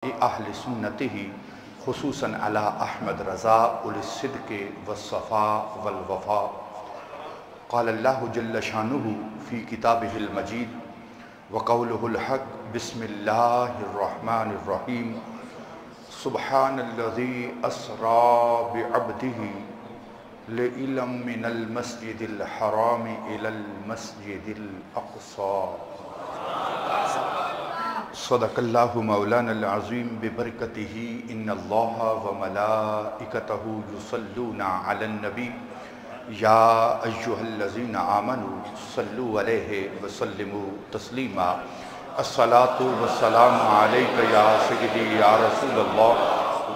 اہل سنته خصوصاً علی احمد رضا الصدق والصفاء والوفاء قال اللہ جل شانہ فی کتابہ المجید وقولہ الحق بسم اللہ الرحمن الرحیم سبحان الذی اسری بعبدہ لیلا من المسجد الحرام الی المسجد الاقصی صدق اللہ مولانا العظیم ببرکتہ ان اللہ وملائکتہ یصلون علی النبی یا ایہا الذین آمنوا صلوا علیہ وسلموا تسلیما الصلاۃ والسلام علیک یا سیدی یا رسول اللہ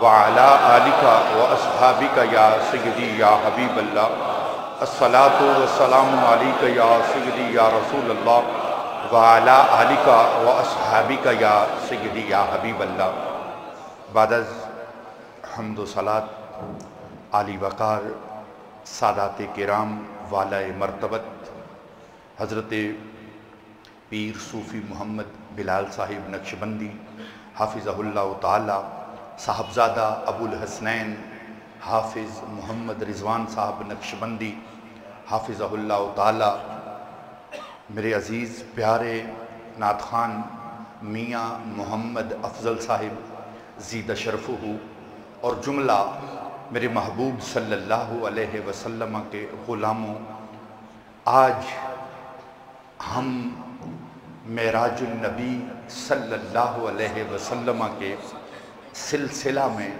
وعلی آلک واصحابک یا سیدی یا حبیب اللہ الصلاۃ والسلام علیک یا سیدی یا رسول اللہ وعلی آلک واصحابک یا سیدی یا حبیب اللہ۔ بعد از حمد و صلاۃ عالی وقار سادات کرام والائے مرتبت حضرت پیر صوفی محمد بلال صاحب نقشبندی حافظہ اللہ تعالی، صاحبزادہ ابو الحسنین حافظ محمد رضوان صاحب نقشبندی حافظہ اللہ تعالی، میرے عزیز پیارے نعت خوان میاں محمد افضل صاحب زید شرفہ اور جملہ میرے محبوب صلی اللہ علیہ وسلم کے غلاموں، آج ہم معراج النبی صلی اللہ علیہ وسلم کے سلسلہ میں،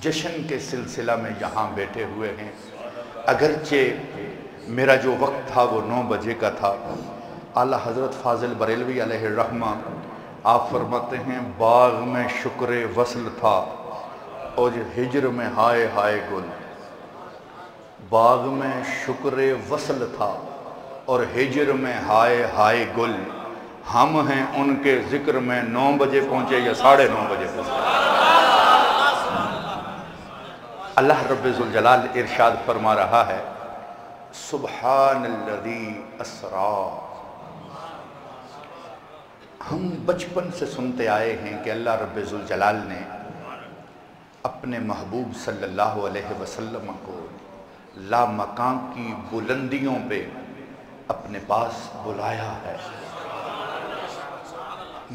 جشن کے سلسلہ میں یہاں بیٹھے ہوئے ہیں۔ اگرچہ میرا جو وقت تھا وہ 9 بجے کا تھا، اعلیٰ حضرت فاضل بریلوی علیہ الرحمہ آپ فرماتے ہیں باغ میں شکر وصل تھا اور ہجر میں ہائے ہائے گل، باغ میں شکر وصل تھا اور ہجر میں ہائے ہائے گل، ہم ہیں ان کے ذکر میں 9 بجے پہنچے یا 9:30 بجے پہنچے۔ اللہ رب ذوالجلال ارشاد فرما رہا ہے سبحان الذی اسری۔ ہم بچپن سے سنتے آئے ہیں کہ اللہ رب ذوالجلال نے اپنے محبوب صلی اللہ علیہ وسلم کو لامکان کی بلندیوں پہ اپنے پاس بلایا ہے۔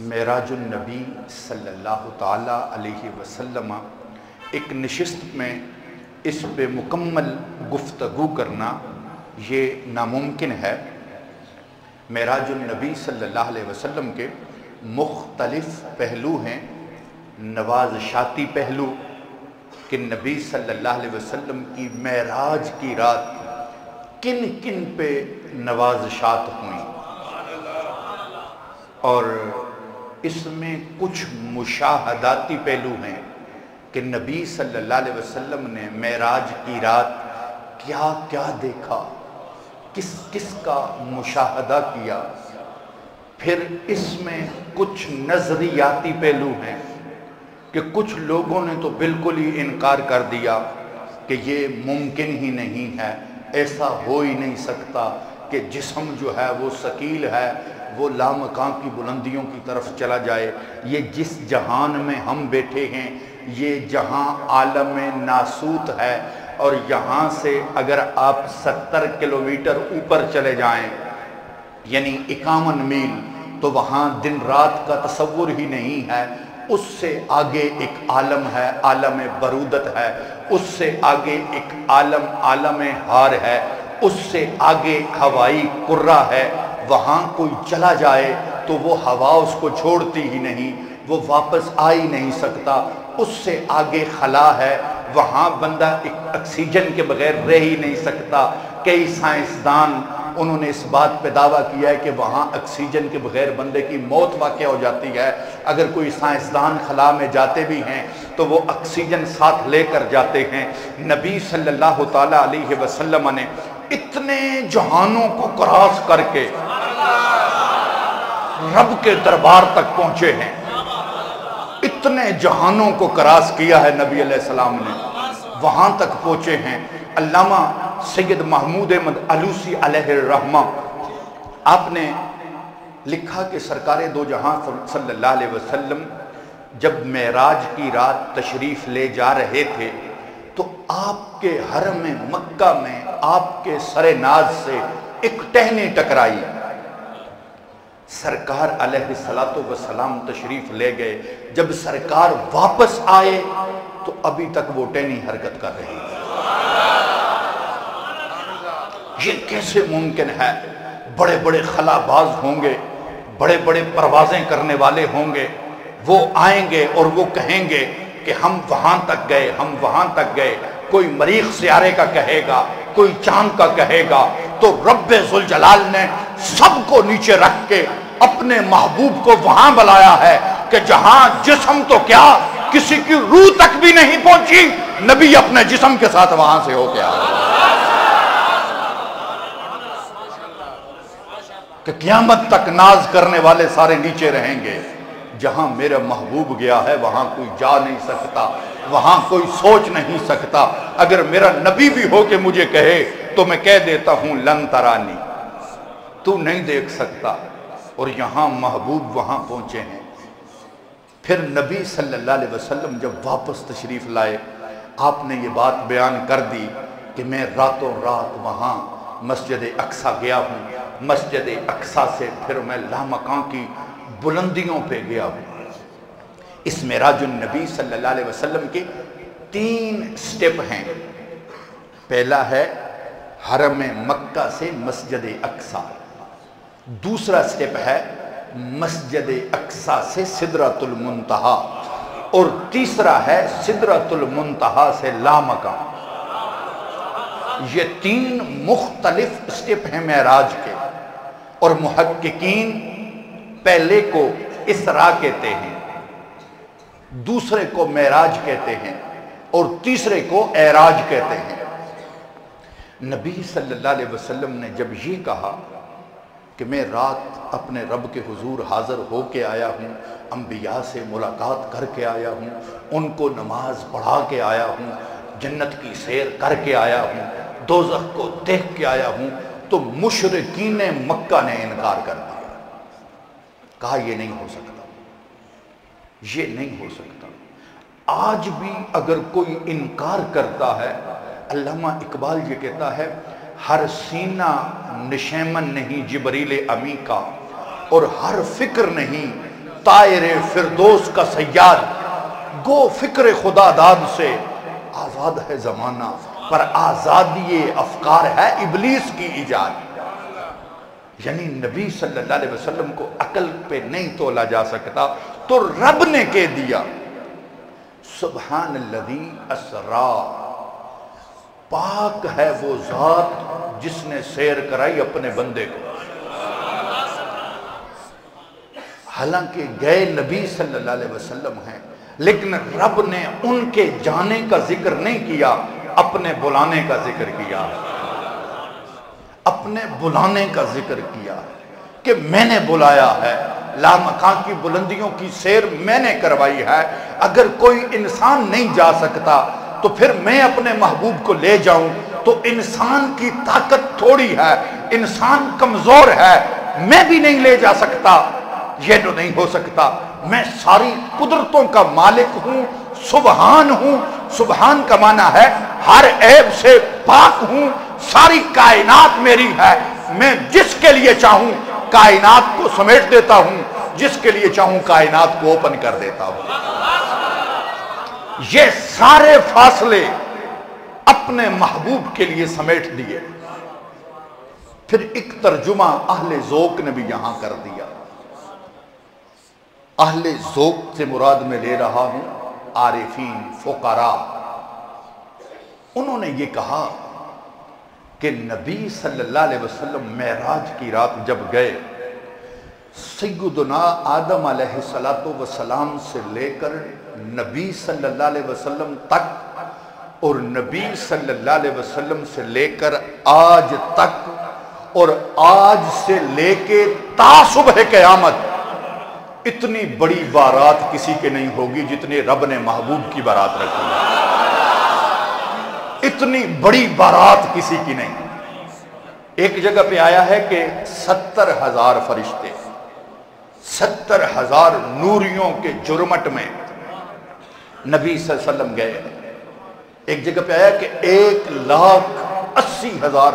معراج النبی صلی اللہ تعالی علیہ وسلم ایک نشست میں اس پہ مکمل گفتگو کرنا یہ ناممکن ہے۔ معراج النبی صلی اللہ علیہ وسلم کے مختلف پہلو ہیں، نوازشاتی پہلو کہ نبی صلی اللہ علیہ وسلم کی معراج کی رات کن کن پہ نوازشات ہوئیں، اور اس میں کچھ مشاہداتی پہلو ہیں کہ نبی صلی اللہ علیہ وسلم نے معراج کی رات کیا کیا دیکھا، کس کس کا مشاہدہ کیا۔ پھر اس میں کچھ نظریاتی پہلو ہیں کہ کچھ لوگوں نے تو بالکل ہی انکار کر دیا کہ یہ ممکن ہی نہیں ہے، ایسا ہو ہی نہیں سکتا کہ جسم جو ہے وہ ثقیل ہے وہ لامکان کی بلندیوں کی طرف چلا جائے۔ یہ جس جہان میں ہم بیٹھے ہیں یہ جہاں عالم ناسوت ہے، اور یہاں سے اگر آپ 70 کلومیٹر اوپر چلے جائیں یعنی 51 میل تو وہاں دن رات کا تصور ہی نہیں ہے۔ اس سے آگے ایک عالم ہے، عالم برودت ہے، اس سے آگے ایک عالم ہار ہے، اس سے آگے ہوائی کرہ ہے۔ وہاں کوئی چلا جائے تو وہ ہوا اس کو چھوڑتی ہی نہیں، وہ واپس آ ہی نہیں سکتا۔ اس سے آگے خلا ہے، وہاں بندہ ایک آکسیجن کے بغیر رہ ہی نہیں سکتا۔ کئی سائنسدان انہوں نے اس بات پہ دعویٰ کیا ہے کہ وہاں آکسیجن کے بغیر بندے کی موت واقع ہو جاتی ہے۔ اگر کوئی سائنسدان خلا میں جاتے بھی ہیں تو وہ آکسیجن ساتھ لے کر جاتے ہیں۔ نبی صلی اللہ تعالیٰ علیہ وسلم نے اتنے جہانوں کو کراس کر کے رب کے دربار تک پہنچے ہیں، اتنے جہانوں کو کراس کیا ہے نبی علیہ السلام نے، وہاں تک پہنچے ہیں۔ علامہ سید محمود احمد علوسی علیہ الرحمہ آپ نے لکھا کہ سرکار دو جہاں صلی اللہ علیہ وسلم جب معراج کی رات تشریف لے جا رہے تھے تو آپ کے حرم مکہ میں آپ کے سر ناز سے ایک ٹہنی ٹکرائی۔ سرکار علیہ السلام تشریف لے گئے، جب سرکار واپس آئے تو ابھی تک وہ ٹہنی حرکت کر رہی تھی۔ یہ کیسے ممکن ہے؟ بڑے بڑے خلا باز ہوں گے، بڑے بڑے پروازیں کرنے والے ہوں گے، وہ آئیں گے اور وہ کہیں گے کہ ہم وہاں تک گئے، ہم وہاں تک گئے۔ کوئی مریخ سیارے کا کہے گا، کوئی چاند کا کہے گا، تو رب ذوالجلال نے سب کو نیچے رکھ کے اپنے محبوب کو وہاں بلایا ہے کہ جہاں جسم تو کیا کسی کی روح تک بھی نہیں پہنچی، نبی اپنے جسم کے ساتھ وہاں سے ہو کے آیا کہ قیامت تک ناز کرنے والے سارے نیچے رہیں گے۔ جہاں میرا محبوب گیا ہے وہاں کوئی جا نہیں سکتا، وہاں کوئی سوچ نہیں سکتا۔ اگر میرا نبی بھی ہو کے مجھے کہے تو میں کہہ دیتا ہوں لن ترانی، تو نہیں دیکھ سکتا۔ اور یہاں محبوب وہاں پہنچے ہیں۔ پھر نبی صلی اللہ علیہ وسلم جب واپس تشریف لائے، آپ نے یہ بات بیان کر دی کہ میں راتوں رات وہاں مسجد اقصیٰ گیا ہوں، مسجد اقصیٰ سے پھر میں لامکاں کی بلندیوں پہ گیا ہوں۔ اس معراج النبی صلی اللہ علیہ وسلم کے 3 سٹیپ ہیں۔ پہلا ہے حرم مکہ سے مسجد اقصیٰ، دوسرا سٹیپ ہے مسجد اقصیٰ سے سدرۃ المنتہا، اور تیسرا ہے سدرۃ المنتہا سے لامکاں۔ یہ 3 مختلف سٹیپ ہیں معراج کے، اور محققین پہلے کو اسراء کہتے ہیں، دوسرے کو معراج کہتے ہیں، اور تیسرے کو اعراج کہتے ہیں۔ نبی صلی اللہ علیہ وسلم نے جب یہ کہا کہ میں رات اپنے رب کے حضور حاضر ہو کے آیا ہوں، انبیاء سے ملاقات کر کے آیا ہوں، ان کو نماز پڑھا کے آیا ہوں، جنت کی سیر کر کے آیا ہوں، دوزخ کو دیکھ کے آیا ہوں، تو مشرکین مکہ نے انکار کر دیا۔ کہا یہ نہیں ہو سکتا، یہ نہیں ہو سکتا۔ آج بھی اگر کوئی انکار کرتا ہے، علامہ اقبال یہ کہتا ہے ہر سینہ نشیمن نہیں جبریل امی کا، اور ہر فکر نہیں طائر فردوس کا صیاد، گو فکر خدا داد سے آزاد ہے زمانہ، پر آزادی افکار ہے ابلیس کی ایجاد۔ یعنی نبی صلی اللہ علیہ وسلم کو عقل پہ نہیں تولا جا سکتا، تو رب نے کہہ دیا سبحان الذی اسرا، پاک ہے وہ ذات جس نے سیر کرائی اپنے بندے کو۔ حالانکہ گئے نبی صلی اللہ علیہ وسلم ہیں، لیکن رب نے ان کے جانے کا ذکر نہیں کیا، اپنے بلانے کا ذکر کیا، اپنے بلانے کا ذکر کیا کہ میں نے بلایا ہے، لامکاں کی بلندیوں کی سیر میں نے کروائی ہے۔ اگر کوئی انسان نہیں جا سکتا تو پھر میں اپنے محبوب کو لے جاؤں تو انسان کی طاقت تھوڑی ہے، انسان کمزور ہے، میں بھی نہیں لے جا سکتا، یہ تو نہیں ہو سکتا۔ میں ساری قدرتوں کا مالک ہوں، سبحان ہوں، سبحان کا معنی ہے ہر عیب سے پاک ہوں، ساری کائنات میری ہے، میں جس کے لیے چاہوں کائنات کو سمیٹ دیتا ہوں، جس کے لیے چاہوں کائنات کو اوپن کر دیتا ہوں۔ یہ سارے فاصلے اپنے محبوب کے لیے سمیٹ دیے۔ پھر ایک ترجمہ اہل ذوق نے بھی یہاں کر دیا۔ اہل ذوق سے مراد میں لے رہا ہوں عارفین، فقراء۔ انہوں نے یہ کہا کہ نبی صلی اللہ علیہ وسلم معراج کی رات جب گئے، سیدنا آدم علیہ السلام سے لے کر نبی صلی اللہ علیہ وسلم تک، اور نبی صلی اللہ علیہ وسلم سے لے کر آج تک، اور آج سے لے کے تا صبح قیامت، اتنی بڑی بارات کسی کے نہیں ہوگی جتنے رب نے محبوب کی بارات رکھی ہے۔ اتنی بڑی بارات کسی کی نہیں۔ ایک جگہ پہ آیا ہے کہ 70,000 فرشتے، 70,000 نوریوں کے جرمٹ میں نبی صلی اللہ علیہ وسلم گئے، ایک جگہ پہ آیا کہ 1,80,000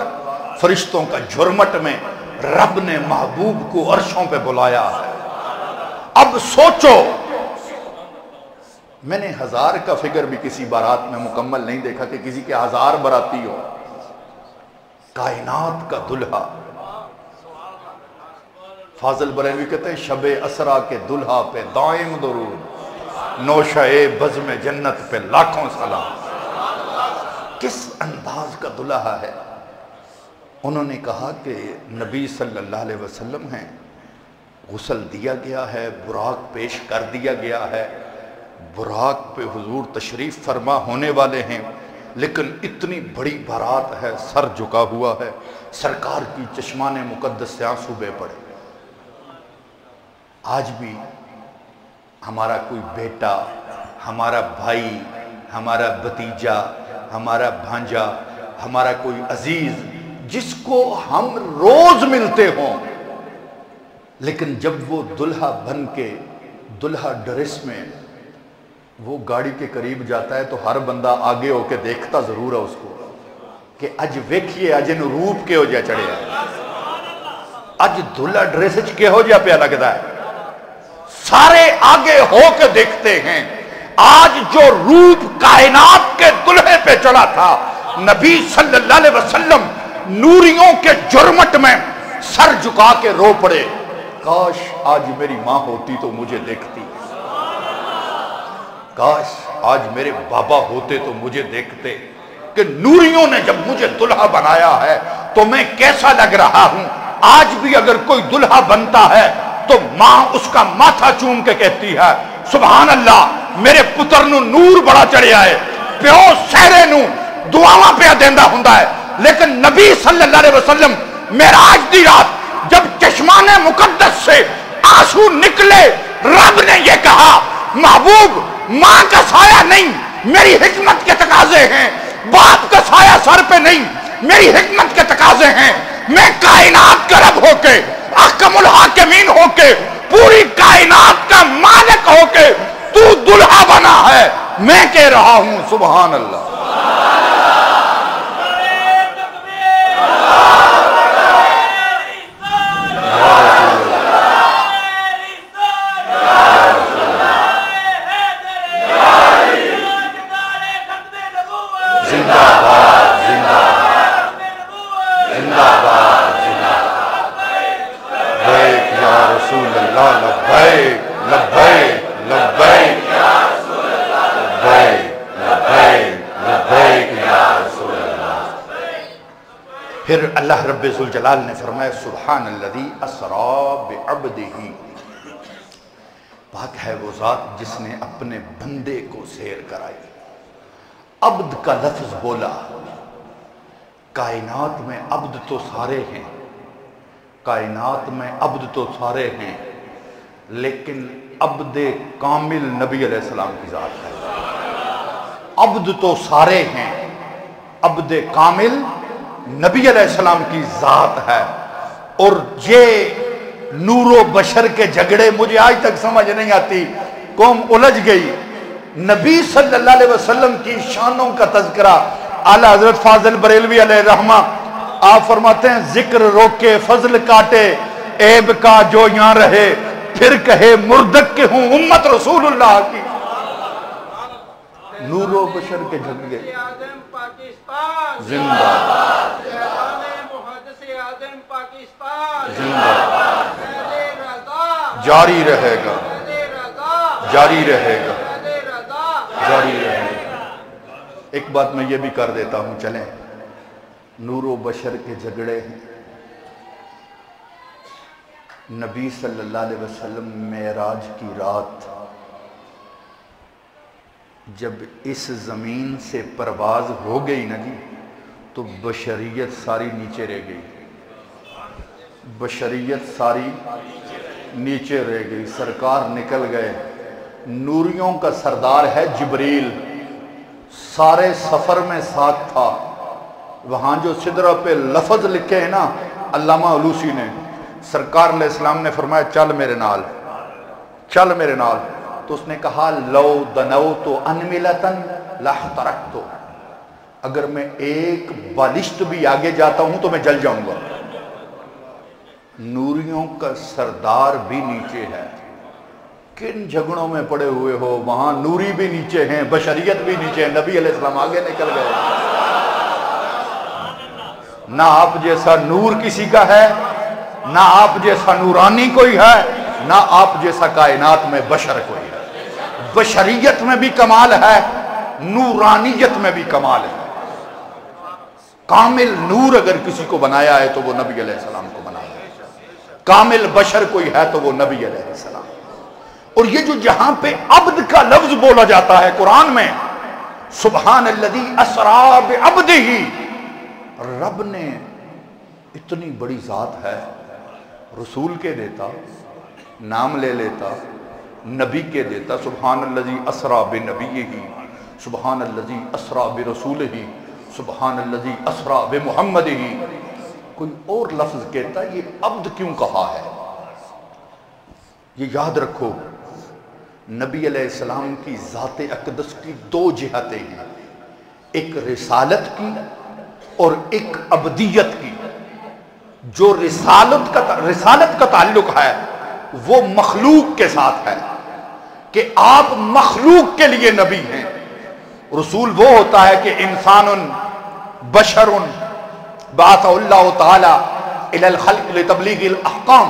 فرشتوں کا جھرمٹ میں رب نے محبوب کو عرشوں پہ بلایا ہے۔ اب سوچو، میں نے 1000 کا فگر بھی کسی بارات میں مکمل نہیں دیکھا کہ کسی کے 1000 باراتی ہو۔ کائنات کا دلہا، فاضل بریلوی کہتے ہیں شب اسرا کے دلہا پہ دائم درود، نوشہ بزم جنت پہ لاکھوں سلام۔ کس انداز کا دلہا ہے۔ انہوں نے کہا کہ نبی صلی اللہ علیہ وسلم ہیں، غسل دیا گیا ہے، براق پیش کر دیا گیا ہے، براق پہ حضور تشریف فرما ہونے والے ہیں، لیکن اتنی بڑی بارات ہے، سر جھکا ہوا ہے، سرکار کی چشمان مقدس سے آنسو بہہ پڑے۔ آج بھی ہمارا کوئی بیٹا، ہمارا بھائی، ہمارا بھتیجا، ہمارا بھانجا، ہمارا کوئی عزیز جس کو ہم روز ملتے ہوں، لیکن جب وہ دلہا بن کے دلہا ڈریس میں وہ گاڑی کے قریب جاتا ہے تو ہر بندہ آگے ہو کے دیکھتا ضرور ہے اس کو کہ اج ویکھیے اج ان روپ کے ہو جا چڑھیا ہے، اج دلہا ڈریس کے ہو جا پیا لگتا ہے، سارے آگے ہو کے دیکھتے ہیں۔ آج جو روپ کائنات کے دلہے پہ چڑھا تھا، نبی صلی اللہ علیہ وسلم نوریوں کے جرمٹ میں سر جھکا کے رو پڑے، کاش آج میری ماں ہوتی تو مجھے دیکھتی، کاش آج میرے بابا ہوتے تو مجھے دیکھتے کہ نوریوں نے جب مجھے دلہا بنایا ہے تو میں کیسا لگ رہا ہوں۔ آج بھی اگر کوئی دلہا بنتا ہے تو ماں اس کا ماتھا چوم کے کہتی ہے سبحان اللہ میرے پتر نو نور بڑا چڑھیا ہے، پیو سہرے نو دعاواں پہ دیندہ ہوندا ہے۔ لیکن نبی صلی اللہ علیہ وسلم معراج دی رات جب چشمان مقدس سے آنسو نکلے، رب نے یہ کہا محبوب ماں کا سایہ نہیں، میری حکمت کے تقاضے ہیں، باپ کا سایہ سر پہ نہیں، میری حکمت کے تقاضے ہیں، میں کائنات کا رب ہو کے، احکم الحاکمین ہو کے، پوری کائنات کا مالک ہو کے تو دلہا بنا ہے، میں کہہ رہا ہوں سبحان اللہ۔ پھر اللہ رب ذوالجلال نے فرمایا سبحان الذی اسرا بعبدہ، پاک ہے وہ ذات جس نے اپنے بندے کو سیر کرائی۔ عبد کا لفظ بولا، کائنات میں عبد تو سارے ہیں، کائنات میں عبد تو سارے ہیں، لیکن عبد کامل نبی علیہ السلام کی ذات ہے۔ عبد تو سارے ہیں، عبد کامل نبی علیہ السلام کی ذات ہے۔ اور یہ نور و بشر کے جھگڑے مجھے آج تک سمجھ نہیں آتی، قوم الجھ گئی۔ نبی صلی اللہ علیہ وسلم کی شانوں کا تذکرہ اعلیٰ حضرت فاضل بریلوی علیہ رحمہ آپ فرماتے ہیں ذکر روکے فضل کاٹے عیب کا جو یہاں رہے، پھر کہے مردک کے ہوں امت رسول اللہ کی۔ نور و بشر کے جھگڑے زندہ جاری رہے گا، جاری رہے گا، جاری رہے گا۔ ایک بات میں یہ بھی کر دیتا ہوں، چلیں نور و بشر کے جھگڑے ہیں، نبی صلی اللہ علیہ وسلم معراج کی رات جب اس زمین سے پرواز ہو گئی نا جی، تو بشریت ساری نیچے رہ گئی، بشریت ساری نیچے رہ گئی، سرکار نکل گئے۔ نوریوں کا سردار ہے جبریل، سارے سفر میں ساتھ تھا۔ وہاں جو سدرہ پہ لفظ لکھے ہیں نا علامہ علوسی نے، سرکار علیہ السلام نے فرمایا چل میرے نال، چل میرے نال، تو اس نے کہا لو دنوت انملتن لاحترقت، اگر میں ایک بالشت بھی آگے جاتا ہوں تو میں جل جاؤں گا۔ نوریوں کا سردار بھی نیچے ہے، کن جھگڑوں میں پڑے ہوئے ہو وہاں نوری بھی نیچے ہیں، بشریت بھی نیچے ہیں، نبی علیہ السلام آگے نکل گئے۔ نہ آپ جیسا نور کسی کا ہے، نہ آپ جیسا نورانی کوئی ہے، نہ آپ جیسا کائنات میں بشر کوئی ہے۔ بشریت میں بھی کمال ہے، نورانیت میں بھی کمال ہے۔ کامل نور اگر کسی کو بنایا ہے تو وہ نبی علیہ السلام کو بنایا ہے، کامل بشر کوئی ہے تو وہ نبی علیہ السلام۔ اور یہ جو جہاں پہ عبد کا لفظ بولا جاتا ہے قرآن میں، سبحان الذی اسری بعبدہ، رب نے اتنی بڑی ذات ہے، رسول کے دیتا، نام لے لیتا، نبی کے دیتا، سبحان الذی اسری بنبیہ، سبحان الذی اسری برسولہ، سبحان الذی اسری بمحمدہ، کوئی اور لفظ کہتا یہ عبد کیوں کہا ہے؟ یہ یاد رکھو، نبی علیہ السلام کی ذات اقدس کی دو جہتیں ہیں، ایک رسالت کی اور ایک عبدیت کی۔ جو رسالت کا تعلق ہے وہ مخلوق کے ساتھ ہے کہ آپ مخلوق کے لیے نبی ہیں۔ رسول وہ ہوتا ہے کہ انسان بشر بعث اللہ تعالی الی الخلق لتبلیغ الاحکام۔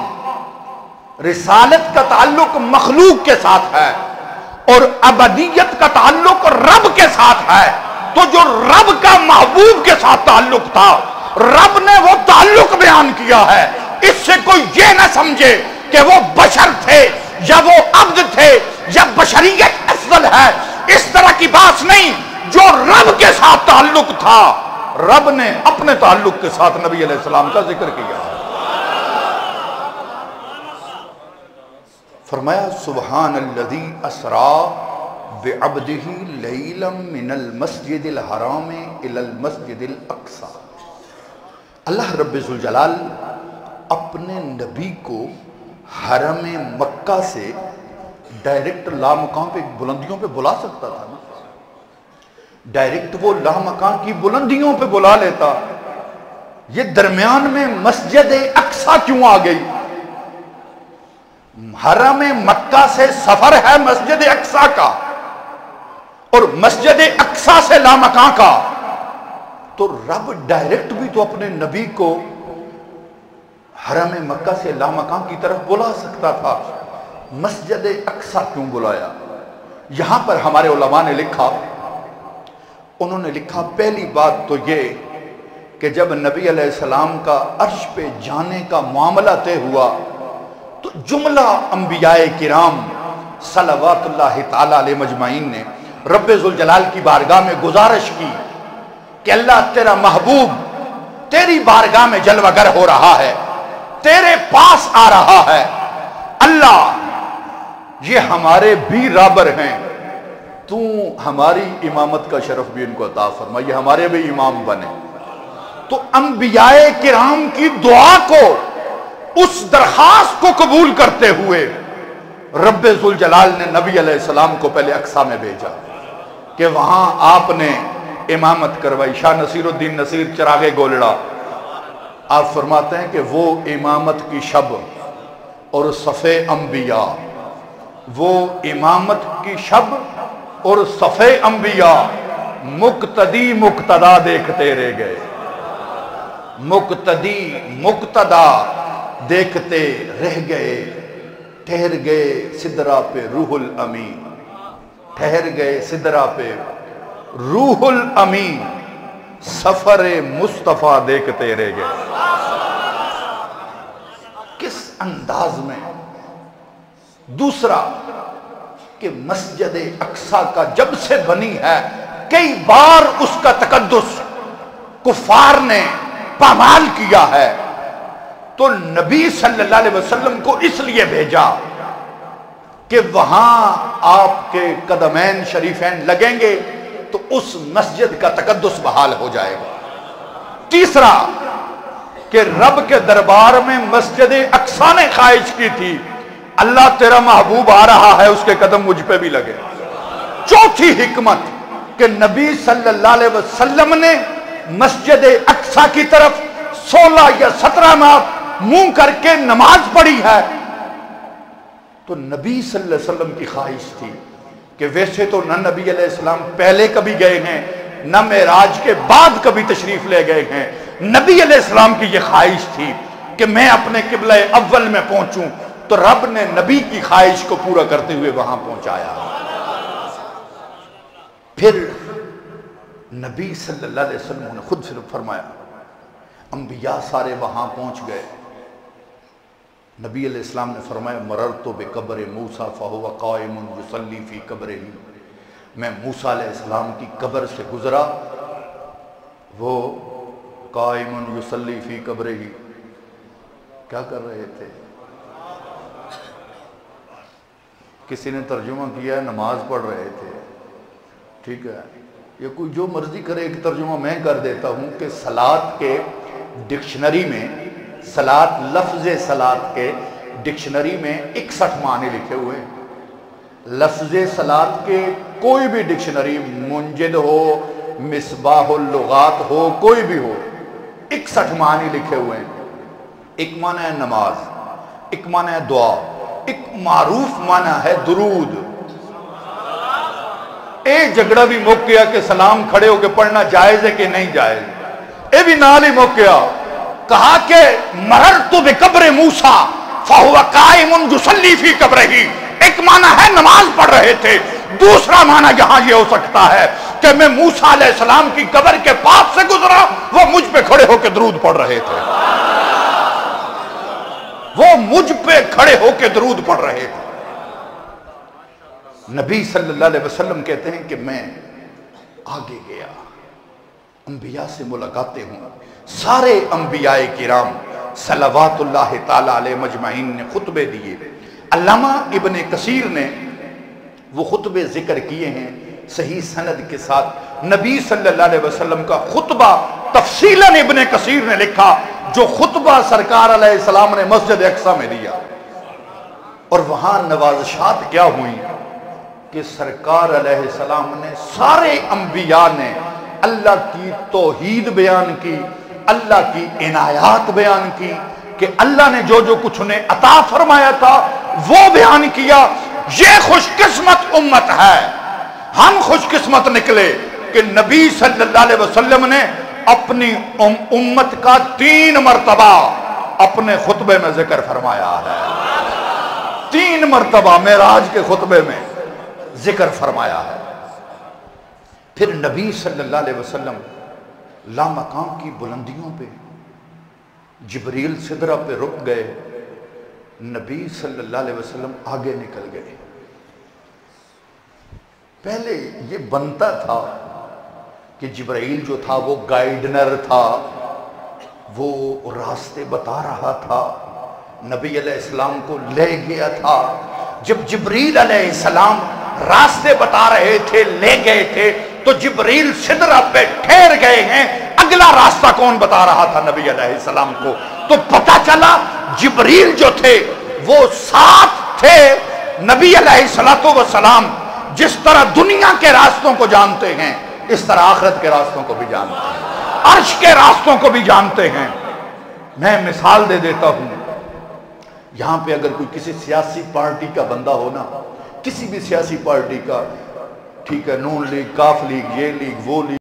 رسالت کا تعلق مخلوق کے ساتھ ہے اور ابدیت کا تعلق رب کے ساتھ ہے۔ تو جو رب کا محبوب کے ساتھ تعلق تھا، رب نے وہ تعلق بیان کیا ہے۔ اس سے کوئی یہ نہ سمجھے کہ وہ بشر تھے یا وہ عبد تھے یا بشریت افضل ہے، اس طرح کی بات نہیں۔ جو رب کے ساتھ تعلق تھا، رب نے اپنے تعلق کے ساتھ نبی علیہ السلام کا ذکر کیا۔ فرمایا سبحان الذی اسری بعبدہ لیلا من المسجد الحرام الی المسجد الاقصی۔ اللہ رب ذوالجلال اپنے نبی کو حرم مکہ سے ڈائریکٹ لامکان پہ بلندیوں پہ بلا سکتا تھا نا، ڈائریکٹ وہ لامکان کی بلندیوں پہ بلا لیتا، یہ درمیان میں مسجد اقصی کیوں آ گئی؟ حرم مکہ سے سفر ہے مسجد اقصی کا اور مسجد اقصی سے لامکان کا، تو رب ڈائریکٹ بھی تو اپنے نبی کو حرم مکہ سے لامکان کی طرف بلا سکتا تھا، مسجد اقصی کیوں بلایا؟ یہاں پر ہمارے علماء نے لکھا، انہوں نے لکھا پہلی بات تو یہ کہ جب نبی علیہ السلام کا عرش پہ جانے کا معاملہ طے ہوا تو جملہ انبیاء کرام صلوات اللہ تعالی علیہ مجمعین نے رب ذوالجلال کی بارگاہ میں گزارش کی کہ اللہ تیرا محبوب تیری بارگاہ میں جلوہ گر ہو رہا ہے، تیرے پاس آ رہا ہے، اللہ یہ ہمارے بھی رابر ہیں، تو ہماری امامت کا شرف بھی ان کو عطا فرما، یہ ہمارے بھی امام بنے۔ تو انبیاء کرام کی دعا کو، اس درخواست کو قبول کرتے ہوئے رب ذوالجلال نے نبی علیہ السلام کو پہلے اقصی میں بھیجا کہ وہاں آپ نے امامت کروائی۔ شاہ نصیر الدین نصیر چراغ گولڑا آپ فرماتے ہیں کہ وہ امامت کی شب اور صف انبیاء، وہ امامت کی شب اور صف انبیاء مقتدی مقتدا دیکھتے رہ گئے، مقتدی مقتدا دیکھتے رہ گئے، ٹھہر گئے سدرہ پہ روح الامین، ٹھہر گئے سدرہ پہ روح الامین، سفر مصطفیٰ دیکھتے رہ گئے۔ کس انداز میں؟ دوسرا کہ مسجد اقصی کا جب سے بنی ہے کئی بار اس کا تقدس کفار نے پامال کیا ہے، تو نبی صلی اللہ علیہ وسلم کو اس لیے بھیجا کہ وہاں آپ کے قدمین شریفین لگیں گے تو اس مسجد کا تقدس بحال ہو جائے گا۔ تیسرا کہ رب کے دربار میں مسجد اقصی نے خواہش کی تھی، اللہ تیرا محبوب آ رہا ہے، اس کے قدم مجھ پہ بھی لگے۔ چوتھی حکمت کہ نبی صلی اللہ علیہ وسلم نے مسجد اقصی کی طرف 16 یا 17 ماہ منہ کر کے نماز پڑھی ہے، تو نبی صلی اللہ علیہ وسلم کی خواہش تھی کہ ویسے تو نہ نبی علیہ السلام پہلے کبھی گئے ہیں نہ معراج کے بعد کبھی تشریف لے گئے ہیں، نبی علیہ السلام کی یہ خواہش تھی کہ میں اپنے قبلہ اول میں پہنچوں، تو رب نے نبی کی خواہش کو پورا کرتے ہوئے وہاں پہنچایا۔ پھر نبی صلی اللہ علیہ وسلم نے خود صرف فرمایا، انبیاء سارے وہاں پہنچ گئے، نبی علیہ السلام نے فرمایا مررت بقبر موسیٰ فہو قائم یصلی فی قبرہ، میں موسیٰ علیہ السلام کی قبر سے گزرا، وہ قائم یصلی فی قبرہ کیا کر رہے تھے؟ کسی نے ترجمہ کیا ہے نماز پڑھ رہے تھے، ٹھیک ہے، یہ کوئی جو مرضی کرے، ایک ترجمہ میں کر دیتا ہوں کہ صلاۃ کے ڈکشنری میں، صلاۃ لفظ صلاۃ کے ڈکشنری میں 61 معنی لکھے ہوئے ہیں۔ لفظ صلاۃ کے کوئی بھی ڈکشنری، منجد ہو، مصباح اللغات ہو، کوئی بھی ہو، 61 معنی لکھے ہوئے ہیں۔ ایک معنی ہے نماز، ایک معنی ہے دعا، ایک معروف معنی ہے درود۔ اے جھگڑا بھی موک گیا کہ سلام کھڑے ہو کے پڑھنا جائز ہے کہ نہیں جائز، اے بھی نال ہی موک گیا، کہا کہ مررت بقبر موسیٰ فہو قائم یصلی فی قبرہ، ایک معنی ہے نماز پڑھ رہے تھے، دوسرا معنی یہاں یہ ہو سکتا ہے کہ میں موسیٰ علیہ السلام کی قبر کے پاس سے گزرا، وہ مجھ پہ کھڑے ہو کے درود پڑھ رہے تھے، وہ مجھ پہ کھڑے ہو کے درود پڑھ رہے تھے۔ نبی صلی اللہ علیہ وسلم کہتے ہیں کہ میں آگے گیا، انبیاء سے ملاقاتیں ہوں، سارے انبیاء کرام صلوات اللہ تعالی علیہ مجمعین نے خطبے دیے۔ علامہ ابن کثیر نے وہ خطبے ذکر کیے ہیں صحیح سند کے ساتھ، نبی صلی اللہ علیہ وسلم کا خطبہ تفصیلاً ابن کثیر نے لکھا، جو خطبہ سرکار علیہ السلام نے مسجد اقصی میں دیا، اور وہاں نوازشات کیا ہوئی کہ سرکار علیہ السلام نے، سارے انبیاء نے اللہ کی توحید بیان کی، اللہ کی عنایات بیان کی، کہ اللہ نے جو جو کچھ انہیں عطا فرمایا تھا وہ بیان کیا۔ یہ خوش قسمت امت ہے، ہم خوش قسمت نکلے کہ نبی صلی اللہ علیہ وسلم نے اپنی امت کا 3 مرتبہ اپنے خطبے میں ذکر فرمایا ہے، 3 مرتبہ معراج کے خطبے میں ذکر فرمایا ہے۔ پھر نبی صلی اللہ علیہ وسلم لامقام کی بلندیوں پہ، جبریل سدرہ پہ رک گئے، نبی صلی اللہ علیہ وسلم آگے نکل گئے۔ پہلے یہ بنتا تھا کہ جبرائیل جو تھا وہ گائیڈنر تھا، وہ راستے بتا رہا تھا، نبی علیہ السلام کو لے گیا تھا۔ جب جبریل علیہ السلام راستے بتا رہے تھے، لے گئے تھے، تو جبریل سدرہ پہ ٹھہر گئے ہیں، اگلا راستہ کون بتا رہا تھا نبی علیہ السلام کو؟ تو پتہ چلا جبریل جو تھے وہ ساتھ تھے نبی علیہ السلام، جس طرح دنیا کے راستوں کو جانتے ہیں اس طرح آخرت کے راستوں کو بھی جانتے ہیں، عرش کے راستوں کو بھی جانتے ہیں۔ میں مثال دے دیتا ہوں، یہاں پہ اگر کوئی کسی سیاسی پارٹی کا بندہ ہو نا، کسی بھی سیاسی پارٹی کا، ٹھیک ہے، نون لیگ، کاف لیگ، یہ لیگ، وہ لیگ،